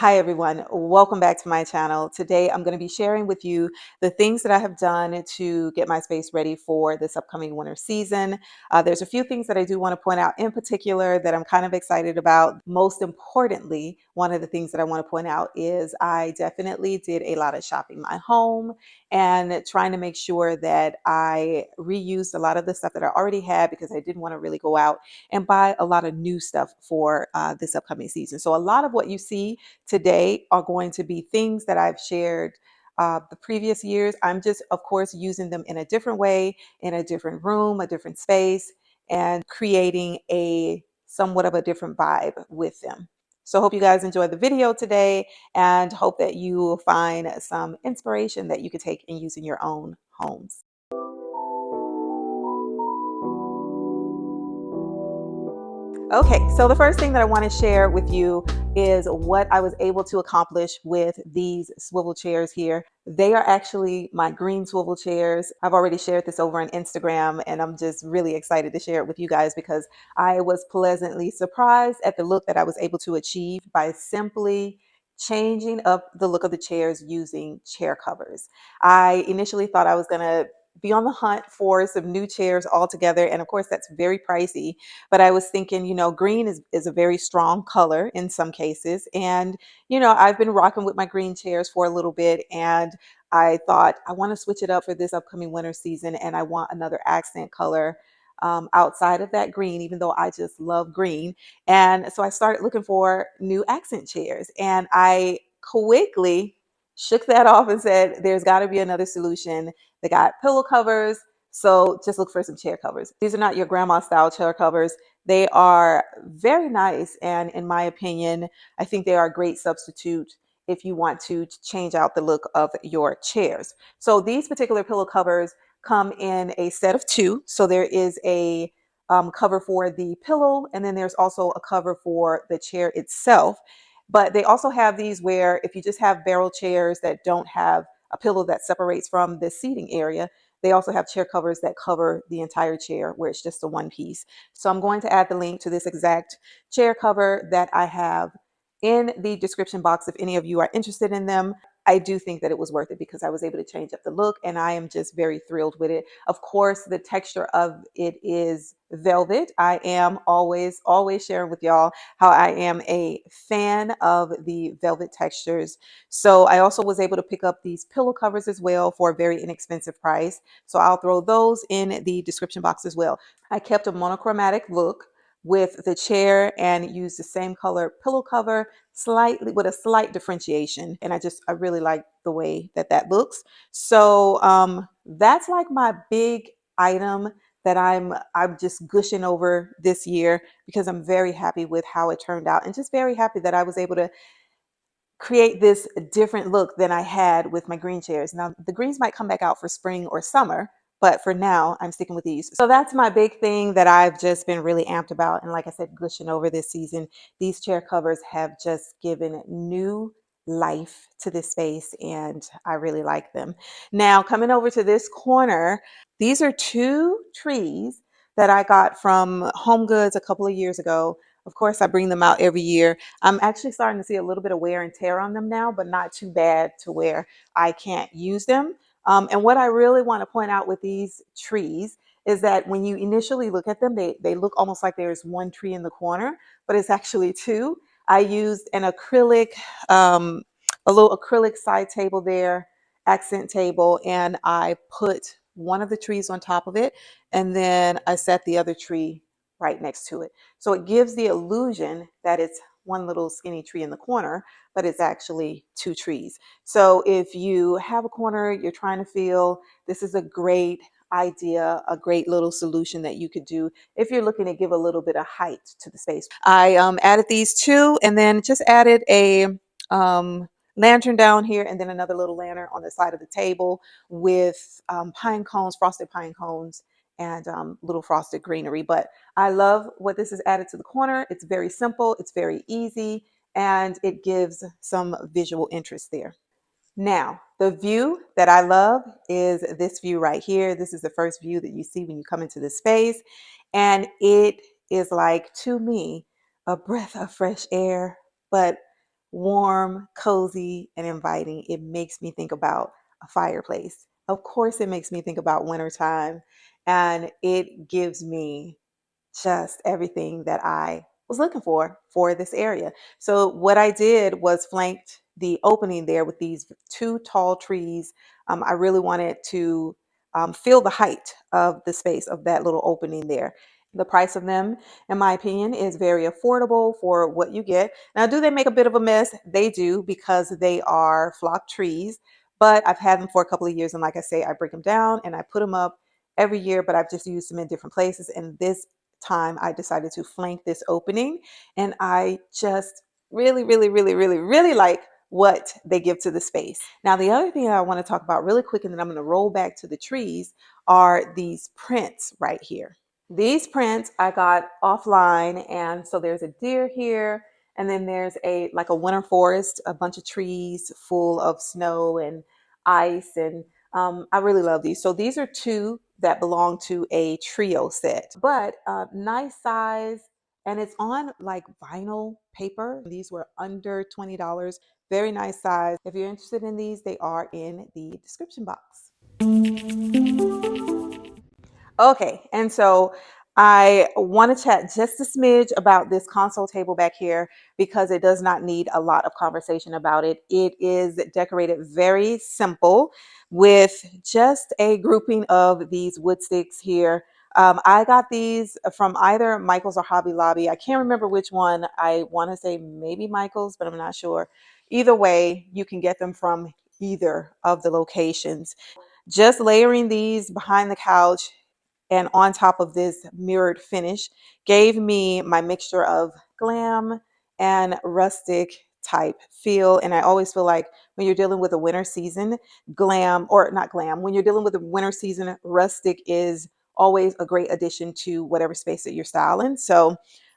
Hi everyone, welcome back to my channel. Today I'm going to be sharing with you the things that I have done to get my space ready for this upcoming winter season. There's a few things that I do want to point out in particular that I'm kind of excited about. Most importantly, one of the things that I want to point out is I definitely did a lot of shopping my home and trying to make sure that I reused a lot of the stuff that I already had because I didn't want to really go out and buy a lot of new stuff for this upcoming season. So a lot of what you see today are going to be things that I've shared the previous years. I'm just, of course, using them in a different way, in a different room, a different space, and creating a somewhat of a different vibe with them. So I hope you guys enjoy the video today and hope that you will find some inspiration that you can take and use in your own homes. Okay, so the first thing that I want to share with you is what I was able to accomplish with these swivel chairs here. They are actually my green swivel chairs. I've already shared this over on Instagram, and I'm just really excited to share it with you guys because I was pleasantly surprised at the look that I was able to achieve by simply changing up the look of the chairs using chair covers. I initially thought I was going to be on the hunt for some new chairs altogether, and of course, that's very pricey, but I was thinking, green is a very strong color in some cases. And, I've been rocking with my green chairs for a little bit. And I thought I want to switch it up for this upcoming winter season. And I want another accent color outside of that green, even though I just love green. And so I started looking for new accent chairs. And I quickly shook that off and said, there's got to be another solution. They got pillow covers, so just look for some chair covers. These are not your grandma style chair covers. They are very nice. And in my opinion, I think they are a great substitute if you want to change out the look of your chairs. So these particular pillow covers come in a set of two. So there is a cover for the pillow, and then there's also a cover for the chair itself. But they also have these where if you just have barrel chairs that don't have a pillow that separates from the seating area, they also have chair covers that cover the entire chair where it's just a one piece. So I'm going to add the link to this exact chair cover that I have in the description box if any of you are interested in them. I do think that it was worth it because I was able to change up the look and I am just very thrilled with it. Of course, the texture of it is velvet. I am always sharing with y'all how I am a fan of the velvet textures. So I also was able to pick up these pillow covers as well for a very inexpensive price. So I'll throw those in the description box as well. I kept a monochromatic look with the chair and used the same color pillow cover slightly with a slight differentiation, and I really like the way that that looks. So that's like my big item that I'm just gushing over this year because I'm very happy with how it turned out and just very happy that I was able to create this different look than I had with my green chairs. Now, the greens might come back out for spring or summer, but for now, I'm sticking with these. So that's my big thing that I've just been really amped about. And like I said, gushing over this season, these chair covers have just given new life to this space, and I really like them. Now, coming over to this corner, these are two trees that I got from Home Goods a couple of years ago. Of course, I bring them out every year. I'm actually starting to see a little bit of wear and tear on them now, but not too bad to where I can't use them. And what I really want to point out with these trees is that when you initially look at them, they look almost like there's one tree in the corner, but it's actually two. I used an acrylic, a little acrylic side table there, accent table, and I put one of the trees on top of it, and then I set the other tree right next to it. So it gives the illusion that it's one little skinny tree in the corner, but it's actually two trees. So if you have a corner you're trying to fill, this is a great idea, a great little solution that you could do if you're looking to give a little bit of height to the space. I added these two and then just added a lantern down here and then another little lantern on the side of the table with pine cones, frosted pine cones, and little frosted greenery. But I love what this has added to the corner. It's very simple, it's very easy, and it gives some visual interest there. Now, the view that I love is this view right here. This is the first view that you see when you come into this space. And it is like, to me, a breath of fresh air, but warm, cozy, and inviting. It makes me think about a fireplace. Of course, it makes me think about wintertime, and it gives me just everything that I was looking for this area. So what I did was flanked the opening there with these two tall trees. I really wanted to feel the height of the space of that little opening there. The price of them, in my opinion, is very affordable for what you get. Now, do they make a bit of a mess? They do because they are flock trees, but I've had them for a couple of years. And like I say, I break them down and I put them up every year, but I've just used them in different places. And this time I decided to flank this opening, and I just really, really, really, really, really like what they give to the space. Now, the other thing I want to talk about really quick, and then I'm going to roll back to the trees, are these prints right here. These prints I got offline, and so there's a deer here, and then there's a like a winter forest, a bunch of trees full of snow and ice, and I really love these. So these are two that belong to a trio set, but nice size, and it's on like vinyl paper. These were under $20. Very nice size. If you're interested in these, they are in the description box. Okay, and so I want to chat just a smidge about this console table back here because it does not need a lot of conversation about it. It is decorated very simple with just a grouping of these wood sticks here. I got these from either Michael's or Hobby Lobby. I can't remember which one. I want to say maybe Michael's, but I'm not sure. Either way, you can get them from either of the locations. Just layering these behind the couch and on top of this mirrored finish gave me my mixture of glam and rustic type feel. And I always feel like when you're dealing with a winter season, glam, or not glam, when you're dealing with a winter season, rustic is always a great addition to whatever space that you're styling. So,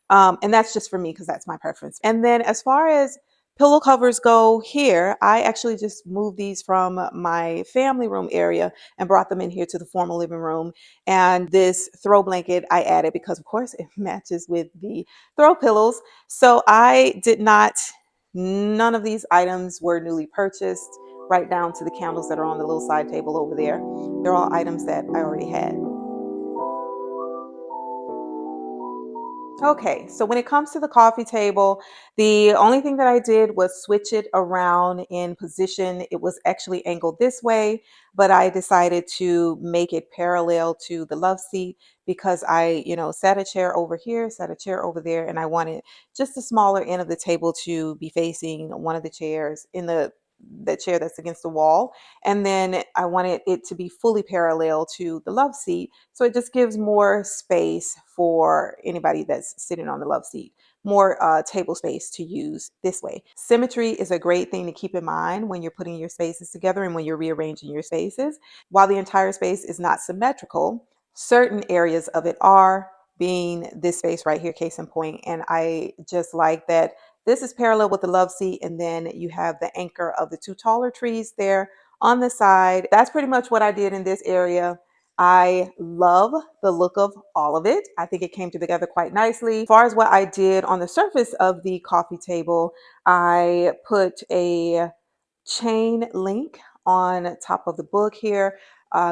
and that's just for me because that's my preference. And then as far as pillow covers go here, I actually just moved these from my family room area and brought them in here to the formal living room. And this throw blanket I added because, of course, it matches with the throw pillows. So I did not, none of these items were newly purchased, right down to the candles that are on the little side table over there. They're all items that I already had. Okay, so when it comes to the coffee table, the only thing that I did was switch it around in position. It was actually angled this way, but I decided to make it parallel to the love seat because sat a chair over here, sat a chair over there, and I wanted just the smaller end of the table to be facing one of the chairs in the chair that's against the wall. And then I wanted it to be fully parallel to the love seat. So it just gives more space for anybody that's sitting on the love seat, more table space to use this way. Symmetry is a great thing to keep in mind when you're putting your spaces together and when you're rearranging your spaces. While the entire space is not symmetrical, certain areas of it are, being this space right here, case in point. And I just like that this is parallel with the love seat, and then you have the anchor of the two taller trees there on the side. That's pretty much what I did in this area. I love the look of all of it. I think it came together quite nicely. As far as what I did on the surface of the coffee table, I put a chain link on top of the book here.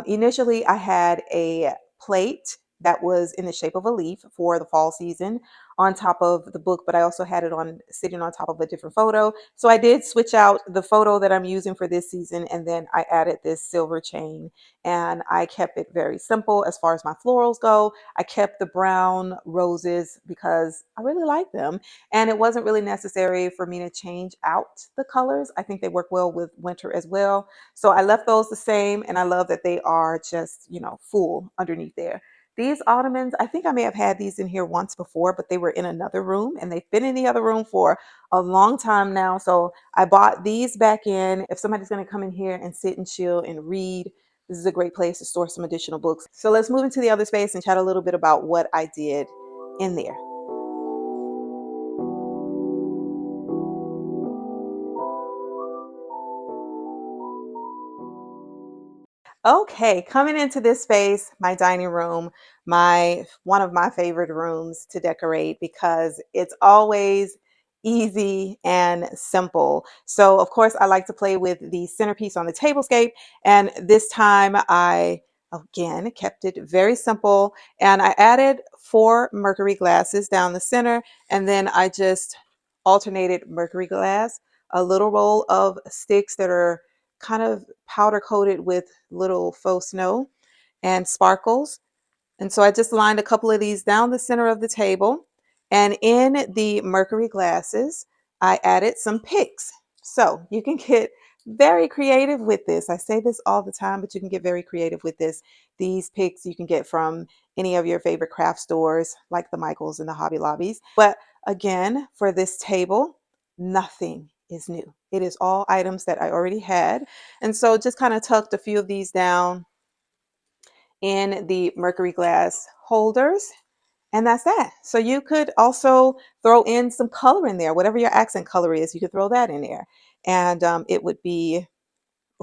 Initially, I had a plate that was in the shape of a leaf for the fall season on top of the book, but I also had it on sitting on top of a different photo. So I did switch out the photo that I'm using for this season, and then I added this silver chain, and I kept it very simple as far as my florals go. I kept the brown roses because I really like them, and it wasn't really necessary for me to change out the colors. I think they work well with winter as well. So I left those the same, and I love that they are just, full underneath there. These ottomans, I think I may have had these in here once before, but they were in another room and they've been in the other room for a long time now. So I bought these back in. If somebody's going to come in here and sit and chill and read, this is a great place to store some additional books. So let's move into the other space and chat a little bit about what I did in there. Okay, coming into this space, my dining room, my one of my favorite rooms to decorate because it's always easy and simple. So of course I like to play with the centerpiece on the tablescape, and this time I again kept it very simple, and I added 4 mercury glasses down the center, and then I just alternated mercury glass, a little roll of sticks that are kind of powder coated with little faux snow and sparkles, and so I just lined a couple of these down the center of the table. And in the mercury glasses, I added some picks. So you can get very creative with this. I say this all the time, but you can get very creative with this. These picks you can get from any of your favorite craft stores like the Michaels and the Hobby Lobbies. But again, for this table, nothing is new. It is all items that I already had. And so just kind of tucked a few of these down in the mercury glass holders. And that's that. So you could also throw in some color in there, whatever your accent color is, you could throw that in there. And it would be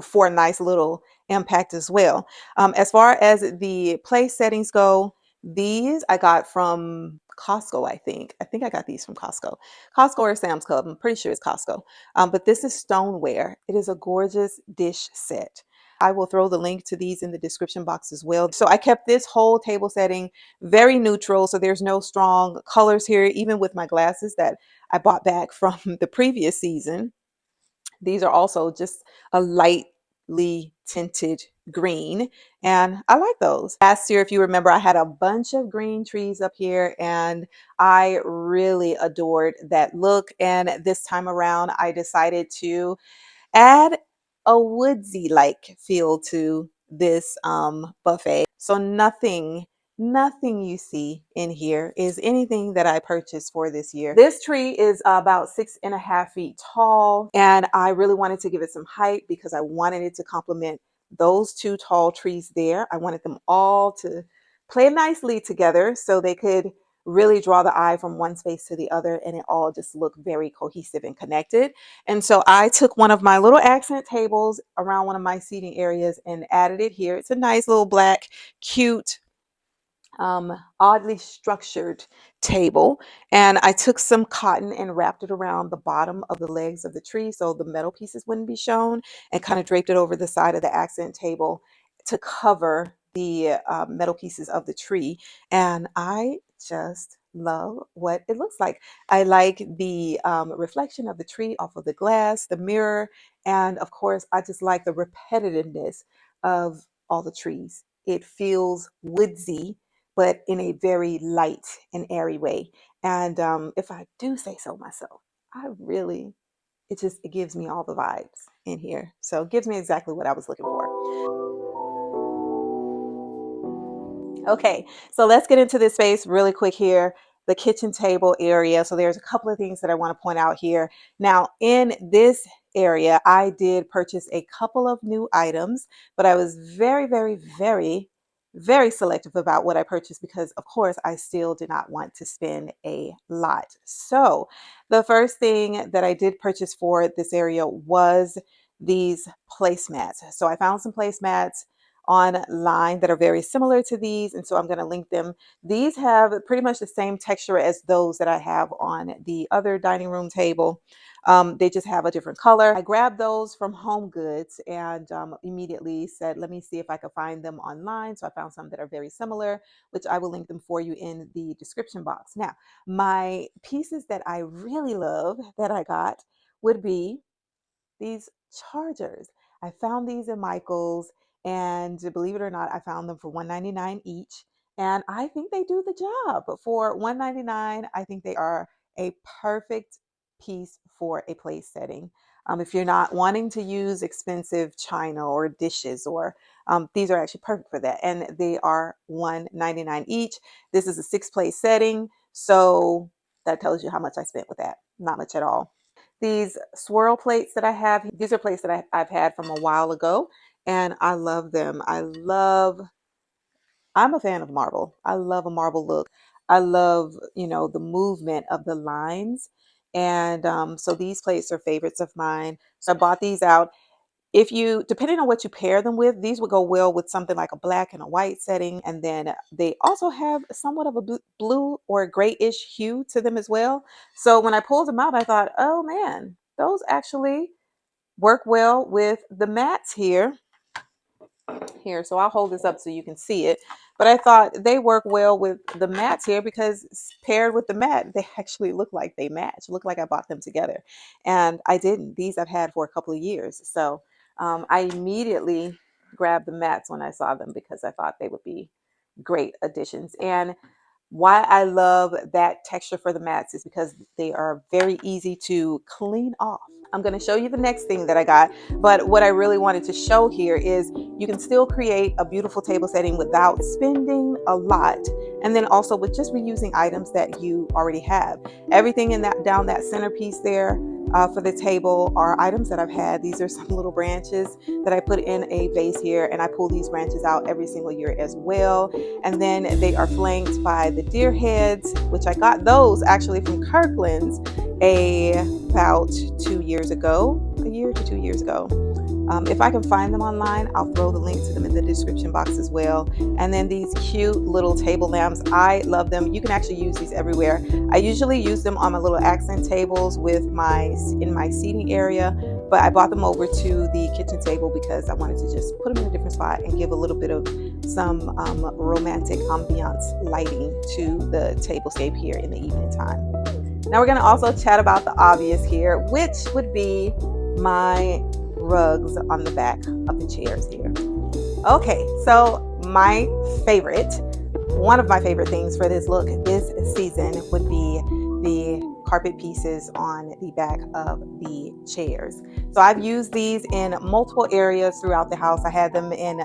for a nice little impact as well. As far as the place settings go, these I got from Costco, I think. I think I got these from Costco. Costco or Sam's Club. I'm pretty sure it's Costco. But this is stoneware. It is a gorgeous dish set. I will throw the link to these in the description box as well. So I kept this whole table setting very neutral. So there's no strong colors here, even with my glasses that I bought back from the previous season. These are also just a lightly tinted green, and I like those. Last year, if you remember, I had a bunch of green trees up here, and I really adored that look. And this time around, I decided to add a woodsy like feel to this buffet. So nothing you see in here is anything that I purchased for this year. This tree is about 6.5 feet tall, and I really wanted to give it some height because I wanted it to complement those 2 tall trees there. I wanted them all to play nicely together so they could really draw the eye from one space to the other, and it all just looked very cohesive and connected. And so I took one of my little accent tables around one of my seating areas and added it here. It's a nice little black, cute, oddly structured table. And I took some cotton and wrapped it around the bottom of the legs of the tree so the metal pieces wouldn't be shown, and kind of draped it over the side of the accent table to cover the metal pieces of the tree. And I just love what it looks like. I like the reflection of the tree off of the glass, the mirror, and of course, I just like the repetitiveness of all the trees. It feels woodsy, but in a very light and airy way. And if I do say so myself, I really, it gives me all the vibes in here. So it gives me exactly what I was looking for. Okay, so let's get into this space really quick here, the kitchen table area. So there's a couple of things that I want to point out here. Now, in this area, I did purchase a couple of new items, but I was very selective about what I purchased because, of course, I still did not want to spend a lot. So the first thing that I did purchase for this area was these placemats. So I found some placemats online that are very similar to these, and so I'm going to link them. These have pretty much the same texture as those that I have on the other dining room table. They just have a different color. I grabbed those from Home Goods and immediately said, let me see if I could find them online. So I found some that are very similar, which I will link them for you in the description box. Now, my pieces that I really love that I got would be these chargers. I found these in Michael's, and believe it or not, I found them for $1.99 each. And I think they do the job. For $1.99, I think they are a perfect piece for a place setting. If you're not wanting to use expensive china or dishes, or these are actually perfect for that. And they are $1.99 each. This is a 6 place setting, so that tells you how much I spent with that. Not much at all. These swirl plates that I have, these are plates that I've had from a while ago, and I love them. I'm a fan of marble. I love a marble look. I love, the movement of the lines. And so these plates are favorites of mine. So I bought these out. If you, depending on what you pair them with, these would go well with something like a black and a white setting. And then they also have somewhat of a blue or a grayish hue to them as well. So when I pulled them out, I thought, oh man, those actually work well with the mats here. So I'll hold this up so you can see it. But I thought they work well with the mats here because paired with the mat, they actually look like they match. Look like I bought them together. And I didn't. These I've had for a couple of years. So I immediately grabbed the mats when I saw them because I thought they would be great additions. And why I love that texture for the mats is because they are very easy to clean off. I'm going to show you the next thing that I got, but what I really wanted to show here is you can still create a beautiful table setting without spending a lot, and then also with just reusing items that you already have. Everything in that down that centerpiece there for the table are items that I've had. These are some little branches that I put in a vase here, and I pull these branches out every single year as well. And then they are flanked by the deer heads, which I got those actually from Kirkland's about 2 years ago, a year to 2 years ago. If I can find them online, I'll throw the link to them in the description box as well. And then these cute little table lamps, I love them. You can actually use these everywhere. I usually use them on my little accent tables in my seating area, but I brought them over to the kitchen table because I wanted to just put them in a different spot and give a little bit of some romantic ambiance lighting to the tablescape here in the evening time. Now we're going to also chat about the obvious here, which would be my rugs on the back of the chairs here. Okay, so one of my favorite things for this look this season would be the carpet pieces on the back of the chairs. So I've used these in multiple areas throughout the house. I had them in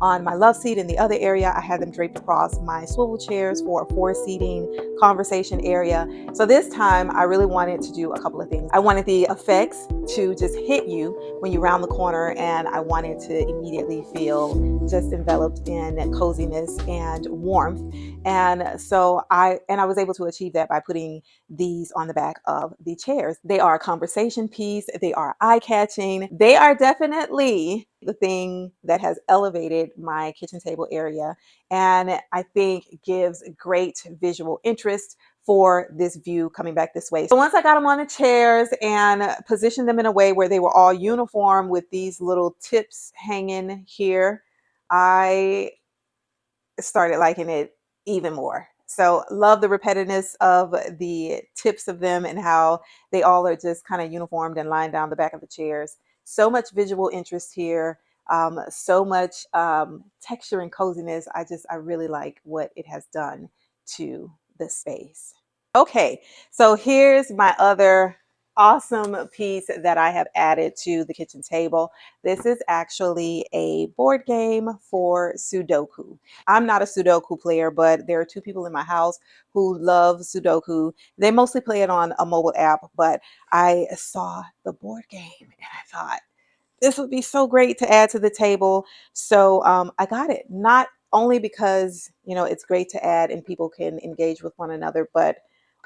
on my love seat in the other area. I had them draped across my swivel chairs for a four-seating conversation area. So this time I really wanted to do a couple of things. I wanted the effects to just hit you when you round the corner, and I wanted to immediately feel just enveloped in coziness and warmth. And so I was able to achieve that by putting these on the back of the chairs. They are a conversation piece. They are eye-catching. They are definitely the thing that has elevated my kitchen table area, and I think gives great visual interest for this view coming back this way. So once I got them on the chairs and positioned them in a way where they were all uniform with these little tips hanging here, I started liking it even more. So love the repetitiveness of the tips of them and how they all are just kind of uniformed and lined down the back of the chairs. So much visual interest here. So much texture and coziness. I really like what it has done to the space. Okay, so here's my other awesome piece that I have added to the kitchen table. This is actually a board game for Sudoku. I'm not a Sudoku player, but there are two people in my house who love Sudoku. They mostly play it on a mobile app, but I saw the board game and I thought, this would be so great to add to the table. So I got it, not only because, it's great to add and people can engage with one another, but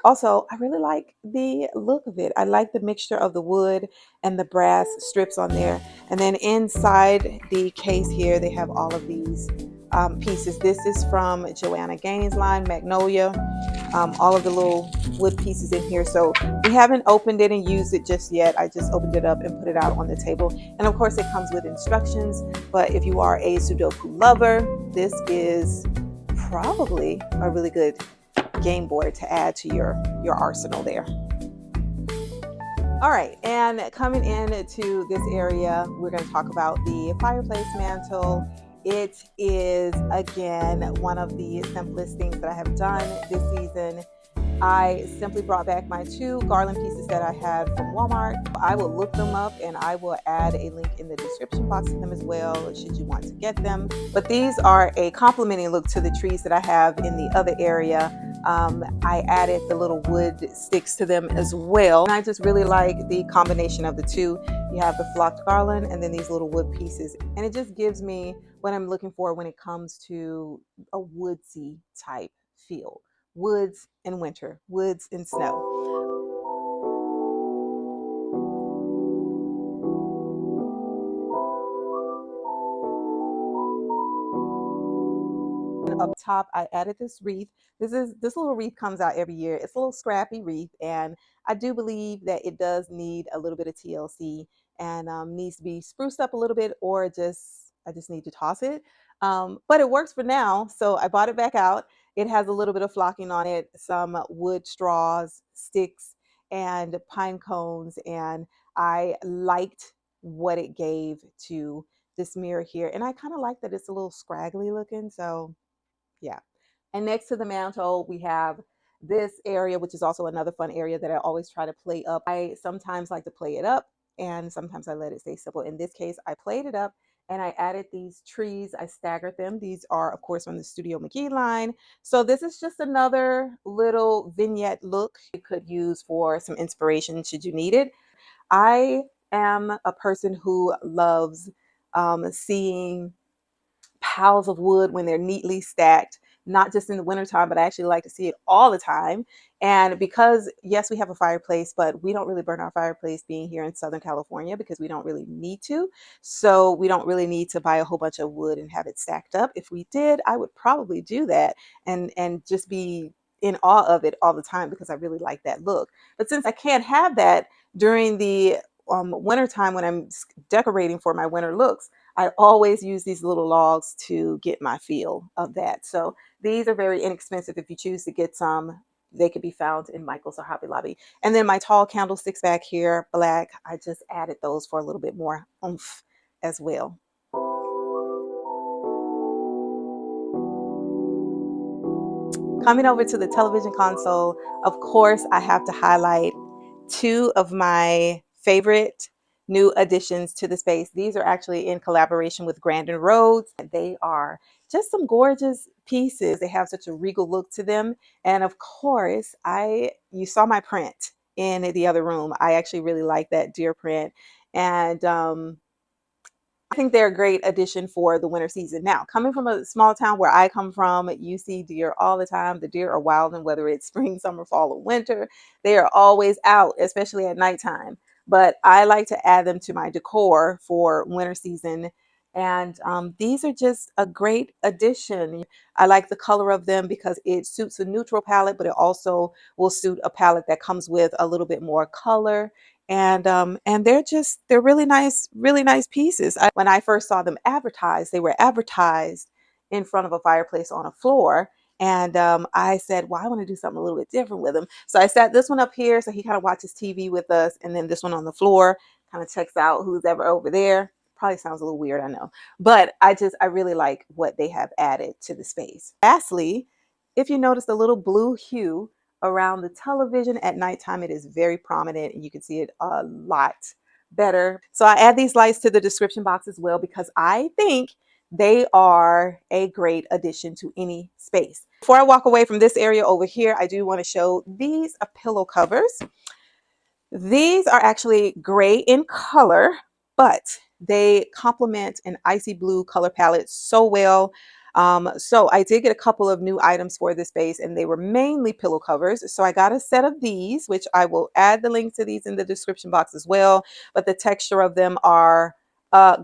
also I really like the look of it. I like the mixture of the wood and the brass strips on there. And then inside the case here, they have all of these pieces. This is from Joanna Gaines' line, Magnolia. All of the little wood pieces in here. So we haven't opened it and used it just yet. I just opened it up and put it out on the table. And of course it comes with instructions, but if you are a Sudoku lover, this is probably a really good game board to add to your arsenal there. All right, and coming into this area, we're going to talk about the fireplace mantle. It is, again, one of the simplest things that I have done this season. I simply brought back my two garland pieces that I had from Walmart. I will look them up and I will add a link in the description box to them as well, should you want to get them. But these are a complementing look to the trees that I have in the other area. I added the little wood sticks to them as well. And I just really like the combination of the two. You have the flocked garland and then these little wood pieces. And it just gives me what I'm looking for when it comes to a woodsy type feel. Woods in winter, woods in snow. up top, I added this wreath. This little wreath comes out every year. It's a little scrappy wreath, and I do believe that it does need a little bit of TLC and needs to be spruced up a little bit, or just I just need to toss it. But it works for now, so I bought it back out. It has a little bit of flocking on it, some wood straws, sticks, and pine cones, and I liked what it gave to this mirror here. And I kind of like that it's a little scraggly looking. So yeah. And next to the mantle, we have this area, which is also another fun area that I always try to play up. I sometimes like to play it up and sometimes I let it stay simple. In this case, I played it up and I added these trees. I staggered them. These are, of course, from the Studio McGee line. So this is just another little vignette look you could use for some inspiration should you need it. I am a person who loves seeing piles of wood when they're neatly stacked, not just in the wintertime, but I actually like to see it all the time. And because, yes, we have a fireplace, but we don't really burn our fireplace being here in Southern California because we don't really need to. So we don't really need to buy a whole bunch of wood and have it stacked up. If we did, I would probably do that and just be in awe of it all the time because I really like that look. But since I can't have that during the wintertime when I'm decorating for my winter looks, I always use these little logs to get my feel of that. So these are very inexpensive. If you choose to get some, they could be found in Michael's or Hobby Lobby. And then my tall candlesticks back here, black, I just added those for a little bit more oomph as well. Coming over to the television console, of course, I have to highlight two of my favorite new additions to the space. These are actually in collaboration with Grandin Rhodes. They are just some gorgeous pieces. They have such a regal look to them. And of course, you saw my print in the other room. I actually really like that deer print. And I think they're a great addition for the winter season. Now, coming from a small town where I come from, you see deer all the time. The deer are wild, and whether it's spring, summer, fall, or winter, they are always out, especially at nighttime. But I like to add them to my decor for winter season. And these are just a great addition. I like the color of them because it suits a neutral palette, but it also will suit a palette that comes with a little bit more color, and they're really nice pieces. When I first saw them advertised, they were advertised in front of a fireplace on a floor, and I said, well, I want to do something a little bit different with them. So I set this one up here so he kind of watches TV with us, and then this one on the floor kind of checks out who's ever over there. Probably sounds a little weird, I know, but I really like what they have added to the space. Lastly, if you notice the little blue hue around the television at nighttime, it is very prominent and you can see it a lot better. So I add these lights to the description box as well because I think they are a great addition to any space. Before I walk away from this area over here, I do want to show these pillow covers. These are actually gray in color, but they complement an icy blue color palette so well. So I did get a couple of new items for this space, and they were mainly pillow covers. So I got a set of these, which I will add the link to these in the description box as well. But the texture of them are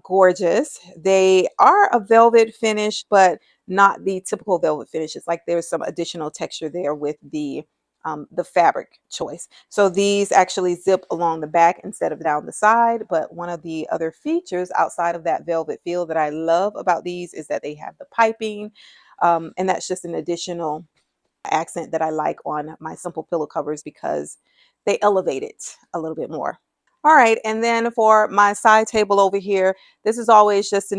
gorgeous. They are a velvet finish, but not the typical velvet finish. It's like there's some additional texture there with the fabric choice. So these actually zip along the back instead of down the side. But one of the other features outside of that velvet feel that I love about these is that they have the piping. And that's just an additional accent that I like on my simple pillow covers because they elevate it a little bit more. All right, and then for my side table over here, this is always just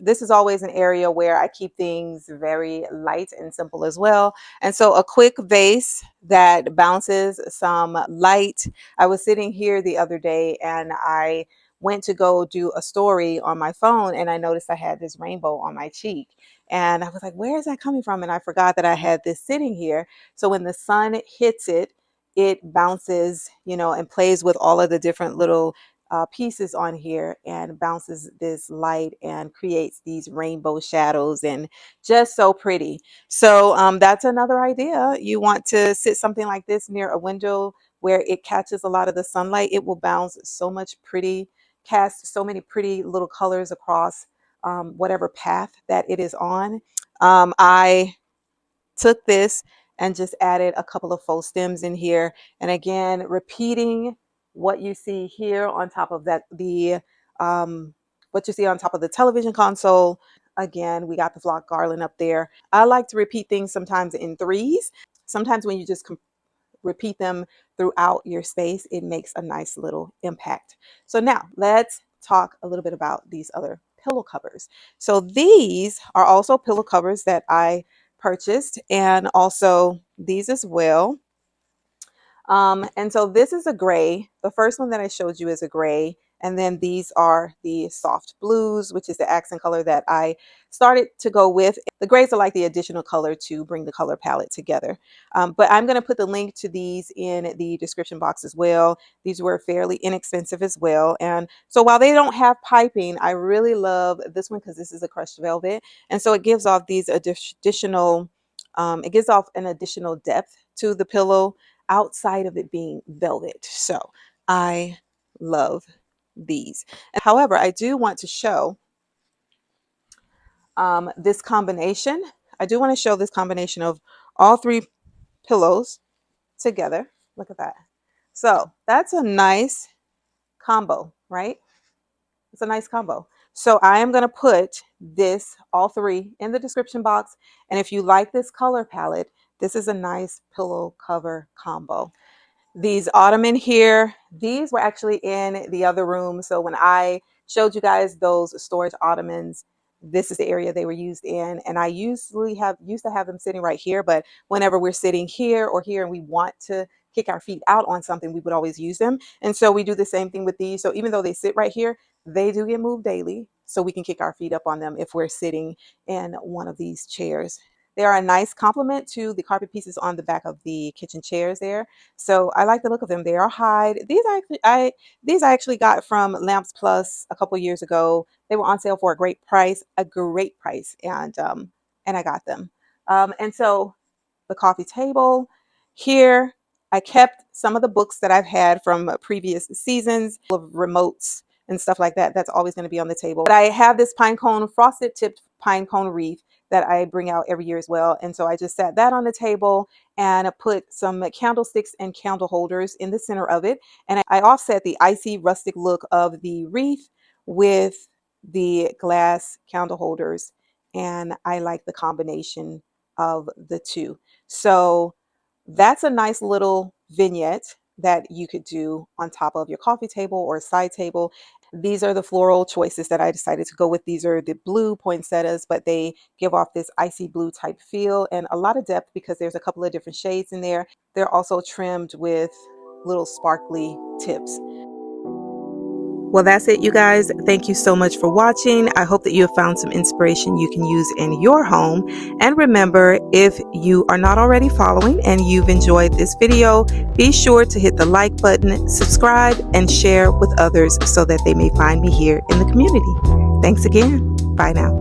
this is always an area where I keep things very light and simple as well. And so a quick vase that bounces some light. I was sitting here the other day and I went to go do a story on my phone and I noticed I had this rainbow on my cheek. And I was like, where is that coming from? And I forgot that I had this sitting here. So when the sun hits it, it bounces, and plays with all of the different little pieces on here and bounces this light and creates these rainbow shadows and just so pretty. So that's another idea. You want to sit something like this near a window where it catches a lot of the sunlight. It will bounce so much pretty, cast so many pretty little colors across whatever path that it is on. I took this and just added a couple of faux stems in here. And again, repeating what you see here on top of that, what you see on top of the television console. Again, we got the flock garland up there. I like to repeat things sometimes in threes. Sometimes when you just repeat them throughout your space, it makes a nice little impact. So now let's talk a little bit about these other pillow covers. So these are also pillow covers that I purchased, and also these as well. And so this is a gray. The first one that I showed you is a gray. And then these are the soft blues, which is the accent color that I started to go with. The grays are like the additional color to bring the color palette together. But I'm going to put the link to these in the description box as well. These were fairly inexpensive as well. And so while they don't have piping, I really love this one because this is a crushed velvet. And so it gives off these additional, it gives off an additional depth to the pillow outside of it being velvet. So I love these. However, I do want to show this combination. I do want to show this combination of all three pillows together. Look at that. So that's a nice combo, right? It's a nice combo. So I am going to put this, all three, in the description box. And if you like this color palette, this is a nice pillow cover combo. These ottoman here, these were actually in the other room. So when I showed you guys those storage ottomans, this is the area they were used in. And I used to have them sitting right here, but whenever we're sitting here or here and we want to kick our feet out on something, we would always use them. And so we do the same thing with these. So even though they sit right here, they do get moved daily. So we can kick our feet up on them if we're sitting in one of these chairs. They are a nice complement to the carpet pieces on the back of the kitchen chairs there. So I like the look of them. They are hide. These I actually got from Lamps Plus a couple years ago. They were on sale for a great price, and I got them. And so the coffee table here, I kept some of the books that I've had from previous seasons of remotes and stuff like that. That's always going to be on the table. But I have this pine cone, frosted tipped pine cone wreath that I bring out every year as well. And so I just sat that on the table and put some candlesticks and candle holders in the center of it. And I offset the icy rustic look of the wreath with the glass candle holders. And I like the combination of the two. So that's a nice little vignette that you could do on top of your coffee table or side table. These are the floral choices that I decided to go with. These are the blue poinsettias, but they give off this icy blue type feel and a lot of depth because there's a couple of different shades in there. They're also trimmed with little sparkly tips. Well, that's it, you guys. Thank you so much for watching. I hope that you have found some inspiration you can use in your home. And remember, if you are not already following and you've enjoyed this video, be sure to hit the like button, subscribe, and share with others so that they may find me here in the community. Thanks again. Bye now.